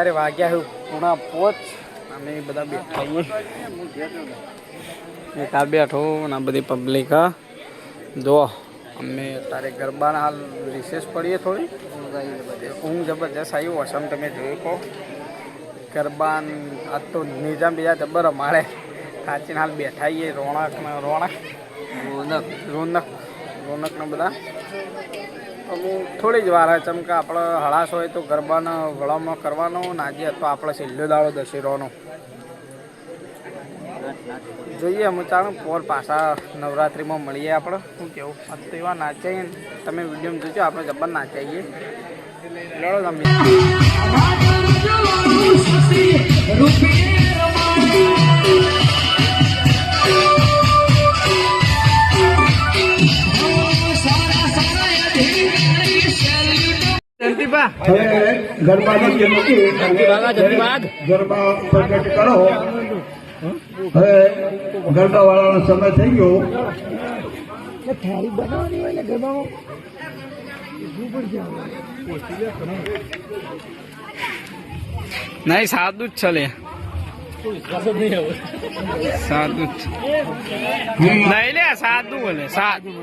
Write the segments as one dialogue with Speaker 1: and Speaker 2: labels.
Speaker 1: અત્યારે વાગ્યા છે 4:30 અમે બધા બેઠા એક આ બેઠો ને આ બધી પબ્લિક જો અમે અત્યારે ગરબાના હાલ રિસેસ પડીએ થોડી ઊંઘ જબરજસ્ત આવ્યું હશે તમે જોઈ કહો ગરબા આજ તો નિજામ બીજા જબર અમારે સાચીને હાલ બેઠા આવીએ રોનકને બધા અમુક થોડી જ વાર ચમકે આપણે હળાશ હોય તો ગરબાનો વળામણો કરવાનો ને આજે તો આપણે છેલ્લો દાડો દશેરાનો જોઈએ અમે ચાલો પોર પાછા નવરાત્રિમાં મળીએ આપણે શું કેવું આજ તો એવા નાચાઈએ ને તમે વિડીયો જોજો આપણે જબર નાચાઈએ લડો તમે
Speaker 2: ગરબા પ્રગટ કરો હવે ગરબા વાળાનો સમય થઈ ગયો થાળી બનાવવાની હોય ને ગરબામાં
Speaker 1: નહીં સાદું જ ચલે સાદું નહીં લે સાદું બોલે સાદું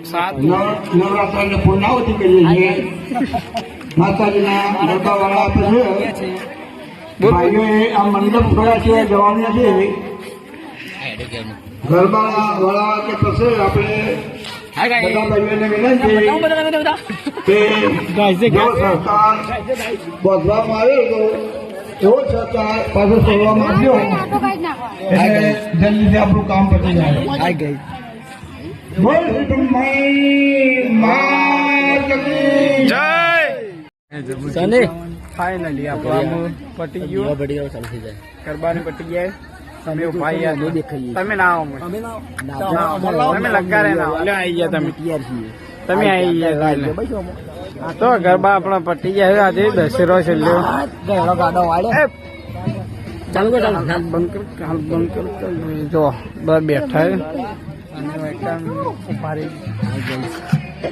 Speaker 2: નવરાત્રાને પૂર્ણાવતી કરીએ છીએ માતાજીના ગરબા વાળા આપે છે ભાઈઓએ આ મંડપ થોડા સિવાય જવાની નથી ગરબા વાળા કે પછી આપણે બધા ભાઈઓને વિનંતી કે જો સરકાર બોધવામાં આવે તો એવો સરકાર પાછો છોડવામાં આવ્યો એટલે જલ્દી આપણું કામ પતી જાય બોલ
Speaker 1: જય સની ફાઇનલી આપણું પટી ગયું ગરબાની પટી ગયા તમે ભાઈ તમે ના આવો તમે લગારે ના લે આવી ગયા તમે આવી ગયા તો ગરબા આપણા પટી ગયા આજે દશેરો છે લ્યો ગાડો ચાલુ બંધ કર જો બેઠા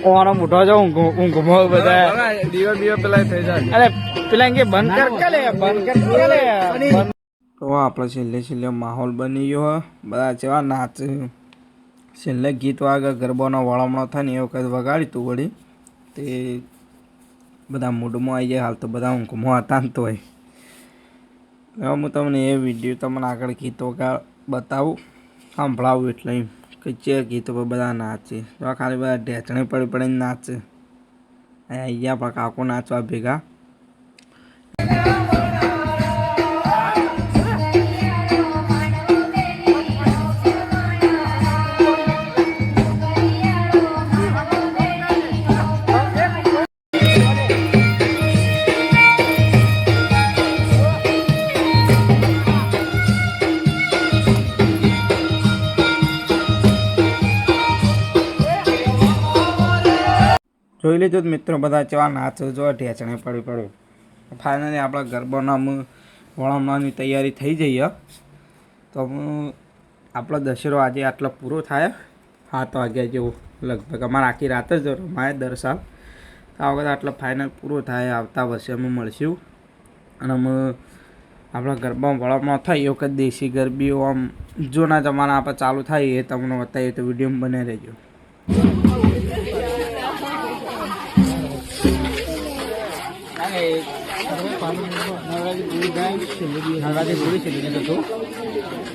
Speaker 1: ઓનો મોટો જો ઊંઘમાં બધા દીવા પેલા થઈ જાય અરે પેલા કે બંધ કર તો આપણે છેલ્લે માહોલ બની ગયો બધા જેવા નાચ છેલ્લે ગીત વાગે ગરબાનો વળામણો થાય ને એ વખત વગાડી તું વળી તે બધા મૂડમાં આવી જાય હાલ તો બધા ઊંઘમાં હતા ને તોય હવે હું તમને એ વિડીયો તમને આગળ ગીતો બતાવું સંભળાવું એટલે એમ કે જે ગીતો પર બધા નાચે ખાલી બધા ઢેચણે પડીને નાચે અહીંયા પણ કાકો નાચવા ભેગા જોઈ લેજો મિત્રો બધા કેવા નાચો જો ઢેચણે પડ્યું ફાઇનલી આપણા ગરબાના વળામણાની તૈયારી થઈ જઈએ તો આપણો દશેરો આજે આટલો પૂરો થાય 7 વાગ્યા જેવું લગભગ અમારે આખી રાત જ રમાય દર સાલ આ વખત આટલો ફાઇનલ પૂરો થાય આવતા વર્ષે અમે મળશું અને અમે આપણા ગરબામાં વળામણો થાય એ વખત દેશી ગરબીઓ આમ જૂના જમાના આપણે ચાલુ થાય એ તમને બતાવીએ તો વિડીયોમાં બને રહેજો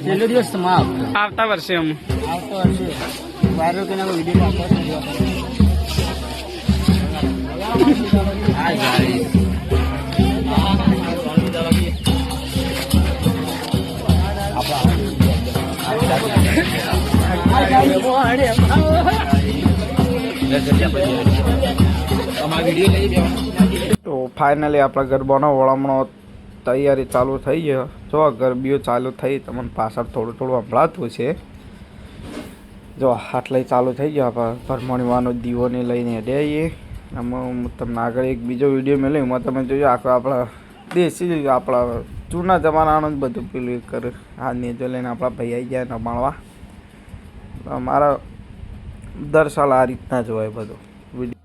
Speaker 3: છેલ્લો દિવસ સમાપ્ત
Speaker 1: આવતા વર્ષે
Speaker 3: વાયરલ કરીને વિડીયો
Speaker 1: તો ફાઇનલી આપણા ગરબાનો વળામણો તૈયારી ચાલુ થઈ ગયો જો ગરબીઓ ચાલુ થઈ તમને પાછળ થોડું સંભળાતું છે જો આટલે ચાલુ થઈ ગયો આપણે ભરમણીવાનો દીવોને લઈને અડ્યાઈએ આમાં હું તમને આગળ એક બીજો વિડીયો મેળવ્યો એમાં તમે જોયો આખો આપણા દેશી આપણા જૂના જમાનાનું જ બધું પેલું કરે આ નેજો લઈને આપણા ભાઈ આવી જાય રમાડવા મારા દર સાલ આ રીતના જ હોય બધું વિડીયો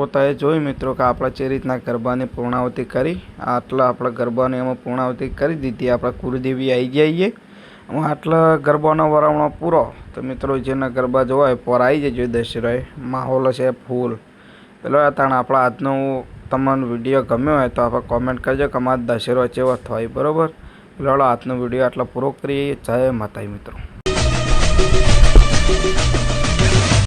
Speaker 1: તમે જોઈ મિત્રો કે આપણે જે રીતના ગરબાની પૂર્ણાવતી કરી, આટલા આપણે ગરબાની એમાં પૂર્ણાવતી કરી દીધી. આપણે કુળદેવી આવી જઈએ. હું આટલા ગરબાનો વરાવણો પૂરો. તો મિત્રો જેના ગરબા જોવા હોય પર આવી જજો. દશેરાએ માહોલ છે ફૂલ. પેલો તાણ આપણા આજનો તમને વિડીયો ગમ્યો હોય તો આપણે કોમેન્ટ કરજો કે અમારો દશેરો કેવો થાય. બરાબર, પેલો આજનો વિડીયો આટલો પૂરો કરીએ. જય માતાજી મિત્રો.